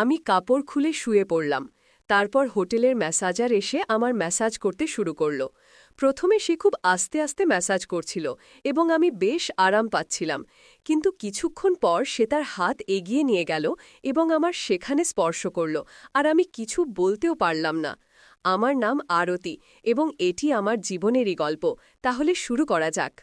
আমি কাপড় খুলে শুয়ে পড়লাম। তারপর হোটেলের ম্যাসাজার এসে আমার ম্যাসাজ করতে শুরু করল। প্রথমে সে খুব আস্তে আস্তে ম্যাসাজ করছিল এবং আমি বেশ আরাম পাচ্ছিলাম, কিন্তু কিছুক্ষণ পর সে তার হাত এগিয়ে নিয়ে গেল এবং আমার সেখানে স্পর্শ করল, আর আমি কিছু বলতেও পারলাম না। আমার নাম আরতি এবং এটি আমার জীবনেরই গল্প। তাহলে শুরু করা যাক।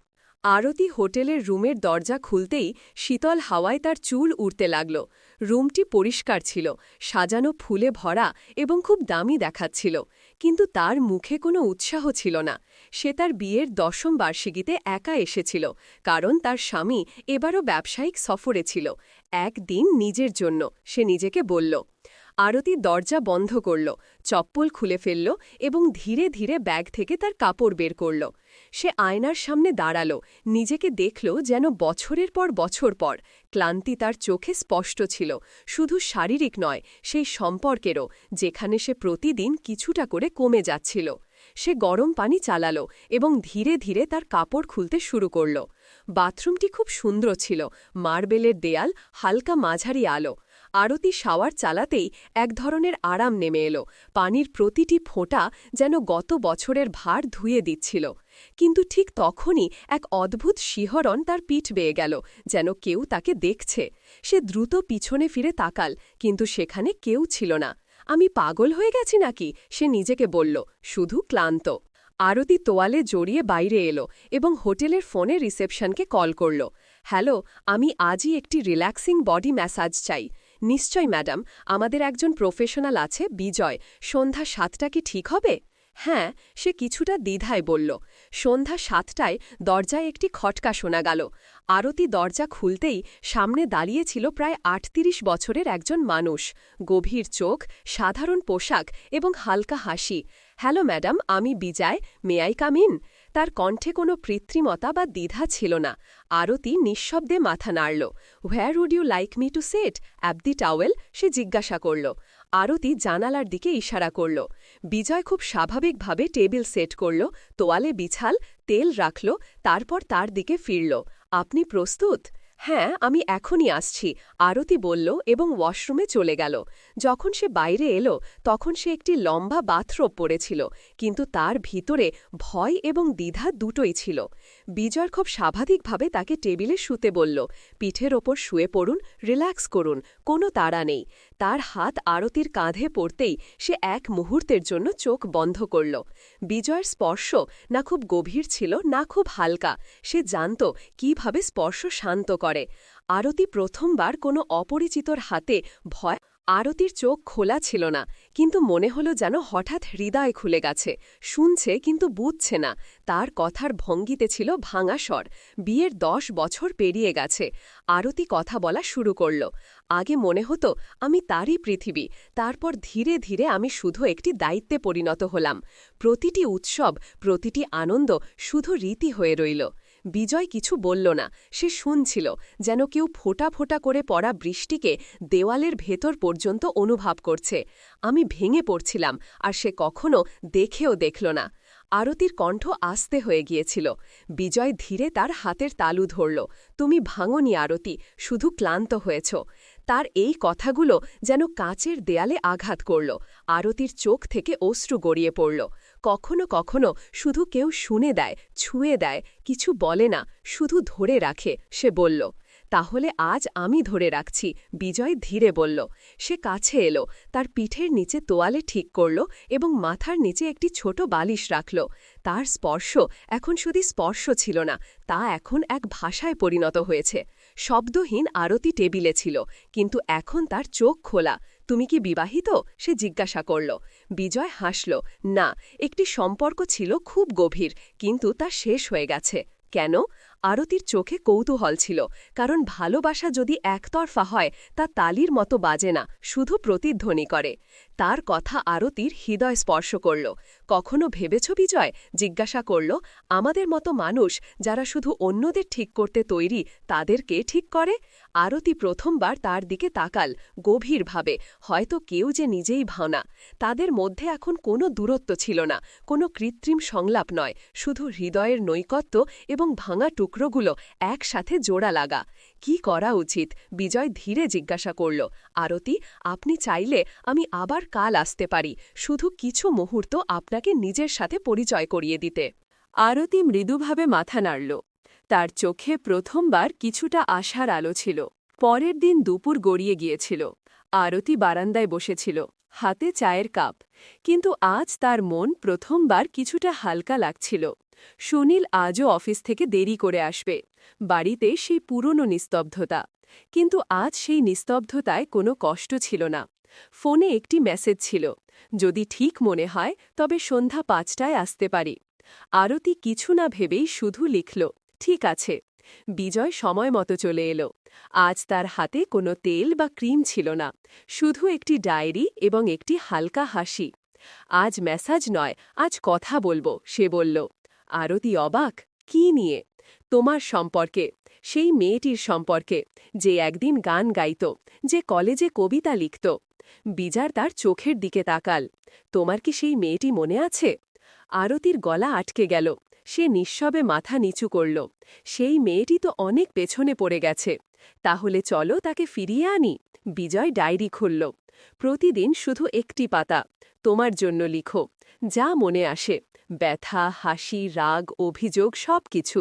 আরতি হোটেলের রুমের দরজা খুলতেই শীতল হাওয়ায় তার চুল উড়তে লাগল। রুমটি পরিষ্কার ছিল, সাজানো ফুলে ভরা এবং খুব দামি দেখাচ্ছিল, কিন্তু তার মুখে কোনো উৎসাহ ছিল না। সে তার বিয়ের ১০ম বার্ষিকীতে একা এসেছিল, কারণ তার স্বামী এবারও ব্যবসায়িক সফরে ছিল। একদিন নিজের জন্য, সে নিজেকে বলল। আরতি দরজা বন্ধ করল, চপ্পল খুলে ফেলল এবং ধীরে ধীরে ব্যাগ থেকে তার কাপড় বের করল। সে আয়নার সামনে দাঁড়াল, নিজেকে দেখল যেন বছরের পর বছর পর। ক্লান্তি তার চোখে স্পষ্ট ছিল, শুধু শারীরিক নয়, সেই সম্পর্কেরও, যেখানে সে প্রতিদিন কিছুটা করে কমে যাচ্ছিল। সে গরম পানি চালাল এবং ধীরে ধীরে তার কাপড় খুলতে শুরু করল। বাথরুমটি খুব সুন্দর ছিল, মার্বেলের দেয়াল, হালকা মাঝারি আলো। আরতি শাওয়ার চালাতেই এক ধরনের আরাম নেমে এলো। পানির প্রতিটি ফোঁটা যেন গত বছরের ভার ধুয়ে দিচ্ছিল। কিন্তু ঠিক তখনই এক অদ্ভুত শিহরণ তার পিঠ বেয়ে গেল, যেন কেউ তাকে দেখছে। সে দ্রুত পিছনে ফিরে তাকাল, কিন্তু সেখানে কেউ ছিল না। আমি পাগল হয়ে গেছি নাকি, সে নিজেকে বলল, শুধু ক্লান্ত। আরতি তোয়ালে জড়িয়ে বাইরে এলো এবং হোটেলের ফোনে রিসেপশনকে কল করল। হ্যালো, আমি আজই একটি রিল্যাক্সিং বডি ম্যাসাজ চাই। নিশ্চয় ম্যাডাম, আমাদের একজন প্রফেশনাল আছে, বিজয়। সন্ধ্যা ৭টা কি ঠিক হবে? হ্যাঁ, সে কিছুটা দ্বিধায় বলল। সন্ধ্যা ৭টায় দরজায় একটি খটকা শোনা গেল। আরতি দরজা খুলতেই সামনে দাঁড়িয়েছিল প্রায় ৩৮ বছরের একজন মানুষ। গভীর চোখ, সাধারণ পোশাক এবং হালকা হাসি। হ্যালো ম্যাডাম, আমি বিজয়, মে আই কাম ইন? তার কণ্ঠে কোনো কৃত্রিমতা বা দ্বিধা ছিল না। আরতি নিঃশব্দে মাথা নাড়ল। Where would you like me to set up the towel? সে জিজ্ঞাসা করল। আরতি জানালার দিকে ইশারা করল। বিজয় খুব স্বাভাবিকভাবে টেবিল সেট করল, তোয়ালে বিছাল, তেল রাখল, তারপর তার দিকে ফিরল। আপনি প্রস্তুত? হ্যাঁ, আমি এখনই আসছি, আরতি বলল এবং ওয়াশরুমে চলে গেল। যখন সে বাইরে এলো তখন সে একটি লম্বা বাথরোব পরেছিল, কিন্তু তার ভিতরে ভয় এবং দ্বিধা দুটোই ছিল। বিজয় খুব স্বাভাবিকভাবে তাকে টেবিলে শুতে বলল। পিঠের ওপর শুয়ে পড়ুন, রিল্যাক্স করুন, কোনো তাড়া নেই। তার হাত আরতির কাঁধে পড়তেই সে এক মুহূর্তের জন্য চোখ বন্ধ করল। বিজয়ের স্পর্শ না খুব গভীর ছিল, না খুব হালকা। সে জানত কিভাবে স্পর্শ শান্ত করে। আরতি প্রথমবার কোনো অপরিচিতর হাতে ভয়। আরতির চোখ খোলা ছিল না, কিন্তু মনে হলো যেন হঠাৎ হৃদয় খুলে গেছে। শুনছে কিন্তু বুঝছে না। তার কথার ভঙ্গিতে ছিল ভাঙা স্বর। বিয়ের ১০ বছর পেরিয়ে গেছে। আরতি কথা বলা শুরু করল। আগে মনে হতো আমি তারই পৃথিবী, তারপর ধীরে ধীরে আমি শুধু একটি দায়িত্বে পরিণত হলাম। প্রতিটি উৎসব, প্রতিটি আনন্দ শুধু রীতি হয়ে রইল। বিজয় কিছু বলল না, সে শুনছিল, যেন কেউ ফোঁটা ফোঁটা করে পড়া বৃষ্টিকে দেওয়ালের ভেতর পর্যন্ত অনুভব করছে। আমি ভেঙে পড়ছিলাম, আর সে কখনো দেখেও দেখল না। আরতির কণ্ঠ আস্তে হয়ে গিয়েছিল। বিজয় ধীরে তার হাতের তালু ধরল। তুমি ভাঙনি আরতি, শুধু ক্লান্ত হয়েছ। তার এই কথাগুলো যেন কাচের দেয়ালে আঘাত করল। আরতির চোখ থেকে অশ্রু গড়িয়ে পড়ল। কখনো কখনো শুধু কেউ শুনে দেয়, ছুঁয়ে দেয়, কিছু বলে না, শুধু ধরে রাখে, সে বলল। তাহলে আজ আমি ধরে রাখছি, বিজয় ধীরে বলল। সে কাছে এলো, তার পিঠের নিচে তোয়ালে ঠিক করল এবং মাথার নিচে একটি ছোট বালিশ রাখল। তার স্পর্শ এখন শুধু স্পর্শ ছিল না, তা এখন এক ভাষায় পরিণত হয়েছে। শব্দহীন আরতি টেবিলে ছিল, কিন্তু এখন তার চোখ খোলা। তুমি কি বিবাহিত? সে জিজ্ঞাসা করল। বিজয় হাসল। না, একটি সম্পর্ক ছিল খুব গভীর, কিন্তু তা শেষ হয়ে গেছে। কেন? আরতির চোখে কৌতূহল ছিল, কারণ ভালোবাসা যদি একতরফা হয় তা তালির মতো বাজে না, শুধু প্রতিধ্বনি করে। তার কথা আরতির হৃদয় স্পর্শ করল। কখনো ভেবেছ বিজয়? জিজ্ঞাসা করল। আমাদের মতো মানুষ যারা শুধু অন্যদের ঠিক করতে তৈরি, তাদেরকে ঠিক করে? আরতি প্রথমবার তার দিকে তাকাল, গভীরভাবে, হয়তো কেউ যে নিজেই ভাওনা। তাদের মধ্যে এখন কোনো দূরত্ব ছিল না, কোনো কৃত্রিম সংলাপ নয়, শুধু হৃদয়ের নৈকট্য এবং ভাঙা টুকরো টুকরোগুলো একসাথে জোড়া লাগা। কি করা উচিত? বিজয় ধীরে জিজ্ঞাসা করল। আরতি, আপনি চাইলে আমি আবার কাল আসতে পারি, শুধু কিছু মুহূর্ত আপনাকে নিজের সাথে পরিচয় করিয়ে দিতে। আরতি মৃদুভাবে মাথা নাড়ল। তার চোখে প্রথমবার কিছুটা আশার আলো ছিল। পরের দিন দুপুর গড়িয়ে গিয়েছিল। আরতি বারান্দায় বসেছিল, হাতে চায়ের কাপ। কিন্তু আজ তার মন প্রথমবার কিছুটা হালকা লাগছিল। সুনীল আজও অফিস থেকে দেরি করে আসবে। বাড়িতে সেই পুরনো নিস্তব্ধতা। কিন্তু আজ সেই নিস্তব্ধতায় কোনো কষ্ট ছিল না। ফোনে একটি মেসেজ ছিল, যদি ঠিক মনে হয় তবে সন্ধ্যা ৫টায় আসতে পারি। আরতি কিছু না ভেবেই শুধু লিখল, ঠিক আছে। বিজয় সময় মতো চলে এলো। আজ তার হাতে কোনো তেল বা ক্রিম ছিল না, শুধু একটি ডায়েরি এবং একটি হালকা হাসি। আজ মেসাজ নয়, আজ কথা বলবো, সে বলল। আরতি অবাক, কি নিয়ে? তোমার সম্পর্কে, সেই মেয়েটির সম্পর্কে, যে একদিন গান গাইত, যে কলেজে কবিতা লিখত। বিজার তার চোখের দিকে তাকাল। তোমার কি সেই মেয়েটি মনে আছে? আরতির গলা আটকে গেল। সে নিঃশবে মাথা নিচু করল। সেই মেয়েটি তো অনেক পেছনে পড়ে গেছে। তাহলে চলো তাকে ফিরিয়ে আনি। বিজয় ডায়েরি খুলল। প্রতিদিন শুধু একটি পাতা। তোমার জন্য লিখো, যা মনে আসে, ব্যথা, হাসি, রাগ, অভিযোগ, সবকিছু।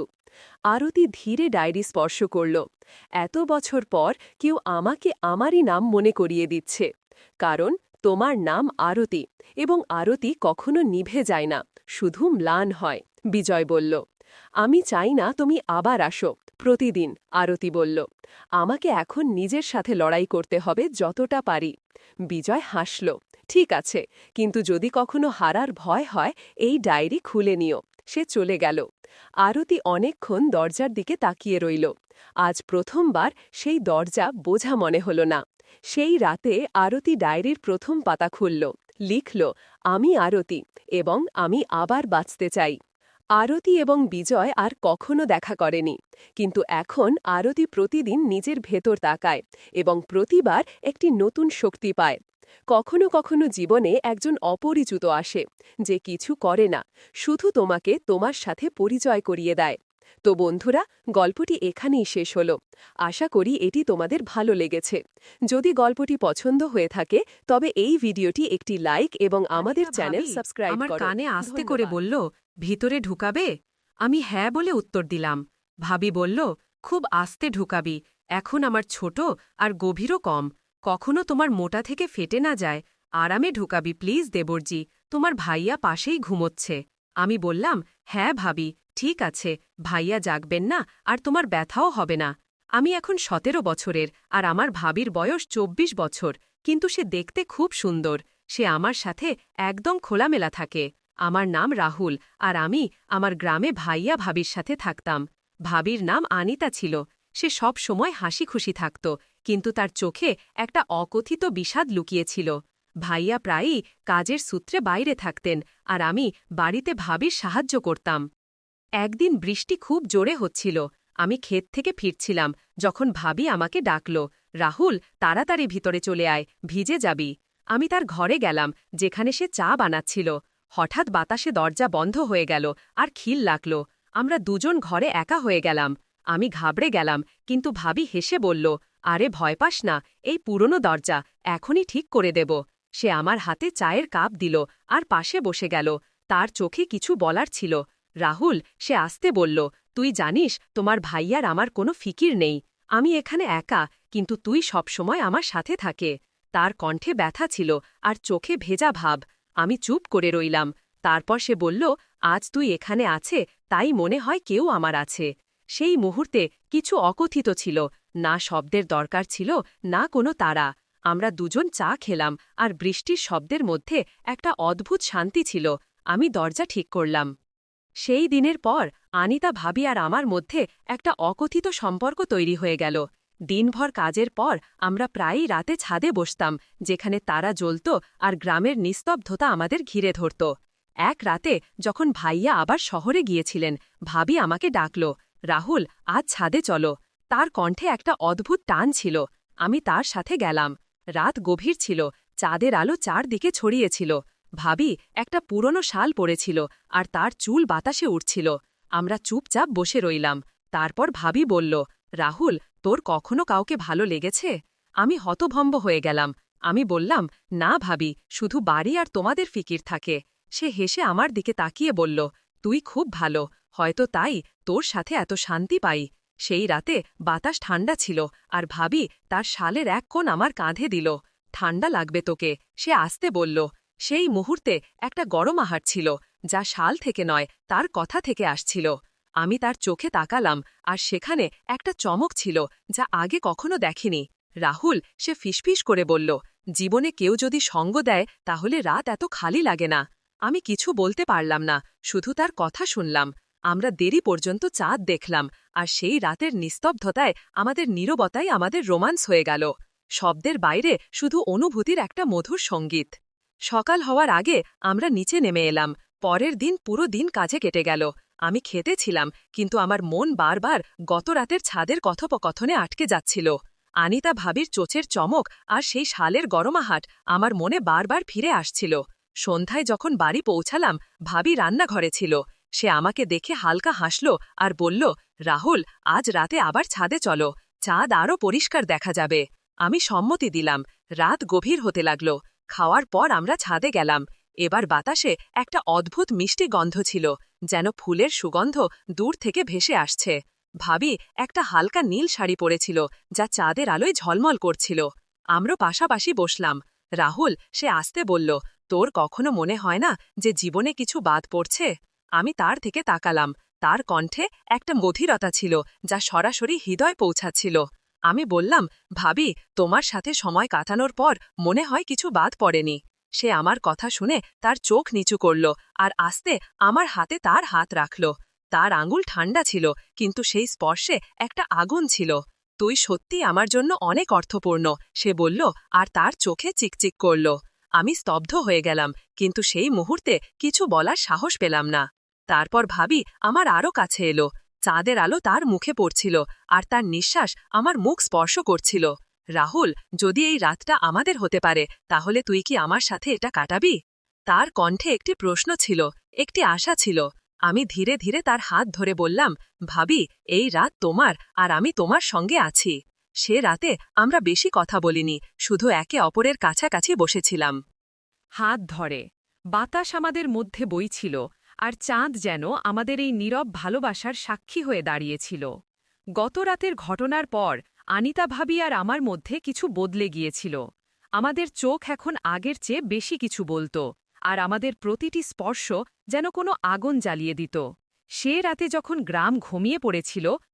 আরতি ধীরে ডায়েরি স্পর্শ করল। এত বছর পর কেউ আমাকে আমারই নাম মনে করিয়ে দিচ্ছে। কারণ তোমার নাম আরতি, এবং আরতি কখনো নিভে যায় না, শুধু ম্লান হয়। বিজয় বলল, আমি চাই না তুমি আবার আসো প্রতিদিন। আরতি বলল, আমাকে এখন নিজের সাথে লড়াই করতে হবে যতটা পারি। বিজয় হাসল, ঠিক আছে, কিন্তু যদি কখনো হারার ভয় হয় এই ডায়েরি খুলে নিও। সে চলে গেল। আরতি অনেকক্ষণ দরজার দিকে তাকিয়ে রইল। আজ প্রথমবার সেই দরজা বোঝা মনে হল না। সেই রাতে আরতি ডায়েরির প্রথম পাতা খুলল, লিখল, আমি আরতি, এবং আমি আবার বাঁচতে চাই। আরতি এবং বিজয় আর কখনো দেখা করেনি, কিন্তু এখন আরতি প্রতিদিন নিজের ভেতর তাকায় এবং প্রতিবার একটি নতুন শক্তি পায়। কখনো কখনো জীবনে একজন অপরিচিত আসে, যে কিছু করে না, শুধু তোমাকে তোমার সাথে পরিচয় করিয়ে দেয়। তো বন্ধুরা, গল্পটি এখানেই শেষ হল। আশা করি এটি তোমাদের ভালো লেগেছে। যদি গল্পটি পছন্দ হয়ে থাকে তবে এই ভিডিওটি একটি লাইক এবং আমাদের চ্যানেল সাবস্ক্রাইব করো। আমার কানে আস্তে করে বলল, ভিতরে ঢুকাবে? আমি হ্যাঁ বলে উত্তর দিলাম। ভাবি বলল, খুব আস্তে ঢুকাবি, এখন আমার ছোট আর গভীরও কম, কখনো তোমার মোটা থেকে ফেটে না যায়। আরামে ঢুকাবি প্লিজ দেবরজি, তোমার ভাইয়া পাশেই ঘুমোচ্ছে। আমি বললাম, হ্যাঁ ভাবি, ঠিক আছে, ভাইয়া জাগবেন না আর তোমার ব্যথাও হবে না। আমি এখন ১৭ বছরের আর আমার ভাবির বয়স ২৪ বছর, কিন্তু সে দেখতে খুব সুন্দর। সে আমার সাথে একদম খোলামেলা থাকে। আমার নাম রাহুল, আর আমি আমার গ্রামে ভাইয়া ভাবির সাথে থাকতাম। ভাবির নাম আনিতা ছিল। সে সব সময় হাসি খুশি থাকত, কিন্তু তার চোখে একটা অকথিত বিষাদ লুকিয়েছিল। ভাইয়া প্রায়ই কাজের সূত্রে বাইরে থাকতেন, আর আমি বাড়িতে ভাবির সাহায্য করতাম। একদিন বৃষ্টি খুব জোরে হচ্ছিল। আমি ক্ষেত থেকে ফিরছিলাম যখন ভাবি আমাকে ডাকল, রাহুল, তাড়াতাড়ি ভিতরে চলে আয়, ভিজে যাবি। আমি তার ঘরে গেলাম, যেখানে সে চা বানাচ্ছিল। হঠাৎ বাতাসে দরজা বন্ধ হয়ে গেল আর খিল লাগল। আমরা দুজন ঘরে একা হয়ে গেলাম। আমি ঘাবড়ে গেলাম, কিন্তু ভাবি হেসে বলল, আরে ভয় পাস না, এই পুরনো দরজা, এখনই ঠিক করে দেব। সে আমার হাতে চায়ের কাপ দিল আর পাশে বসে গেল। তার চোখে কিছু বলার ছিল। রাহুল, সে আস্তে বলল, তুই জানিস তোমার ভাইয়ার আমার কোনো ফিকির নেই। আমি এখানে একা, কিন্তু তুই সবসময় আমার সাথে থাকে। তার কণ্ঠে ব্যথা ছিল আর চোখে ভেজা ভাব। আমি চুপ করে রইলাম। তারপর সে বলল, আজ তুই এখানে আছে, তাই মনে হয় কেউ আমার আছে। সেই মুহূর্তে কিছু অকথিত ছিল, না শব্দের দরকার ছিল, না কোনো তারা। আমরা দুজন চা খেলাম, আর বৃষ্টির শব্দের মধ্যে একটা অদ্ভুত শান্তি ছিল। আমি দরজা ঠিক করলাম। সেই দিনের পর আনিতা ভাবি আর আমার মধ্যে একটা অকথিত সম্পর্ক তৈরি হয়ে গেল। দিনভর কাজের পর আমরা প্রায়ই রাতে ছাদে বসতাম, যেখানে তারা জ্বলত আর গ্রামের নিস্তব্ধতা আমাদের ঘিরে ধরত। এক রাতে যখন ভাইয়া আবার শহরে গিয়েছিলেন, ভাবি আমাকে ডাকল, রাহুল, আজ ছাদে চলো। তার কণ্ঠে একটা অদ্ভুত টান ছিল। আমি তার সাথে গেলাম। রাত গভীর ছিল, চাঁদের আলো চারদিকে ছড়িয়েছিল। ভাবি একটা পুরনো শাল পরেছিল, আর তার চুল বাতাসে উঠছিল। আমরা চুপচাপ বসে রইলাম। তারপর ভাবি বলল, রাহুল, তোর কখনো কাউকে ভালো লেগেছে? আমি হতভম্ব হয়ে গেলাম। আমি বললাম, না ভাবি, শুধু বাড়ি আর তোমাদের ফিকির থাকে। সে হেসে আমার দিকে তাকিয়ে বলল, তুই খুব ভালো, হয়তো তাই তোর সাথে এত শান্তি পাই। সেই রাতে বাতাস ঠান্ডা ছিল, আর ভাবি তার শালের এক কোণ আমার কাঁধে দিল। ঠান্ডা লাগবে তোকে, সে আসতে বলল। সেই মুহূর্তে একটা গরম আহার ছিল, যা শাল থেকে নয়, তার কথা থেকে আসছিল। আমি তার চোখে তাকালাম, আর সেখানে একটা চমক ছিল যা আগে কখনো দেখিনি। রাহুল, সে ফিসফিস করে বলল, জীবনে কেউ যদি সঙ্গ দেয় তাহলে রাত এত খালি লাগে না। আমি কিছু বলতে পারলাম না, শুধু তার কথা শুনলাম। আমরা দেরি পর্যন্ত চাঁদ দেখলাম, আর সেই রাতের নিস্তব্ধতায় আমাদের নীরবতাই আমাদের রোমান্স হয়ে গেল। শব্দের বাইরে শুধু অনুভূতির একটা মধুর সঙ্গীত। সকাল হওয়ার আগে আমরা নিচে নেমে এলাম। পরের দিন পুরো দিন কাজে কেটে গেল। আমি খেতে ছিলাম, কিন্তু আমার মন বারবার গত রাতের ছাদের কথোপকথনে আটকে যাচ্ছিল। আনিতা ভাবির চোচের চমক আর সেই শালের গরমাহাট আমার মনে বারবার ফিরে আসছিল। সন্ধ্যায় যখন বাড়ি পৌঁছালাম, ভাবি রান্নাঘরে ছিল। সে আমাকে দেখে হালকা হাসল আর বলল, রাহুল, আজ রাতে আবার ছাদে চলো, চাঁদ আরও পরিষ্কার দেখা যাবে। আমি সম্মতি দিলাম। রাত গভীর হতে লাগল। খাওয়ার পর আমরা ছাদে গেলাম। এবার বাতাসে একটা অদ্ভুত মিষ্টি গন্ধ ছিল, যেন ফুলের সুগন্ধ দূর থেকে ভেসে আসছে। ভাবি একটা হালকা নীল শাড়ি পরেছিল, যা চাঁদের আলোয় ঝলমল করছিল। আমরা পাশাপাশি বসলাম। রাহুল, সে আসতে বলল, তোর কখনো মনে হয় না যে জীবনে কিছু বাদ পড়ছে? আমি তার থেকে তাকালাম। তার কণ্ঠে একটা গভীরতা ছিল, যা সরাসরি হৃদয় পৌঁছাচ্ছিল। আমি বললাম, ভাবি, তোমার সাথে সময় কাটানোর পর মনে হয় কিছু বাদ পড়েনি। সে আমার কথা শুনে তার চোখ নিচু করল, আর আস্তে আমার হাতে তার হাত রাখল। তার আঙুল ঠান্ডা ছিল, কিন্তু সেই স্পর্শে একটা আগুন ছিল। তুই সত্যি আমার জন্য অনেক অর্থপূর্ণ, সে বলল, আর তার চোখে চিকচিক করল। আমি স্তব্ধ হয়ে গেলাম, কিন্তু সেই মুহূর্তে কিছু বলার সাহস পেলাম না। তারপর ভাবি আমার আরও কাছে এলো। চাঁদের আলো তার মুখে পড়ছিল, আর তার নিঃশ্বাস আমার মুখ স্পর্শ করছিল। রাহুল, যদি এই রাতটা আমাদের হতে পারে, তাহলে তুই কি আমার সাথে এটা কাটাবি? তার কণ্ঠে একটি প্রশ্ন ছিল, একটি আশা ছিল। আমি ধীরে ধীরে তার হাত ধরে বললাম, ভাবি, এই রাত তোমার, আর আমি তোমার সঙ্গে আছি। সে রাতে আমরা বেশি কথা বলিনি, শুধু একে অপরের কাছাকাছি বসেছিলাম। হাত ধরে বাতাস আমাদের মধ্যে বইছিল, আর চাঁদ যেন আমাদের এই নীরব ভালোবাসার সাক্ষী হয়ে দাঁড়িয়েছিল। গত রাতের ঘটনার পর আনিতা ভাবি আর আমার মধ্যে কিছু বদলে গিয়েছিল। আমাদের চোখ এখন আগের চেয়ে বেশি কিছু বলত, আর আমাদের প্রতিটি স্পর্শ যেন কোনো আগুন জ্বালিয়ে দিত। সে রাতে যখন গ্রাম ঘুমিয়ে পড়েছিল,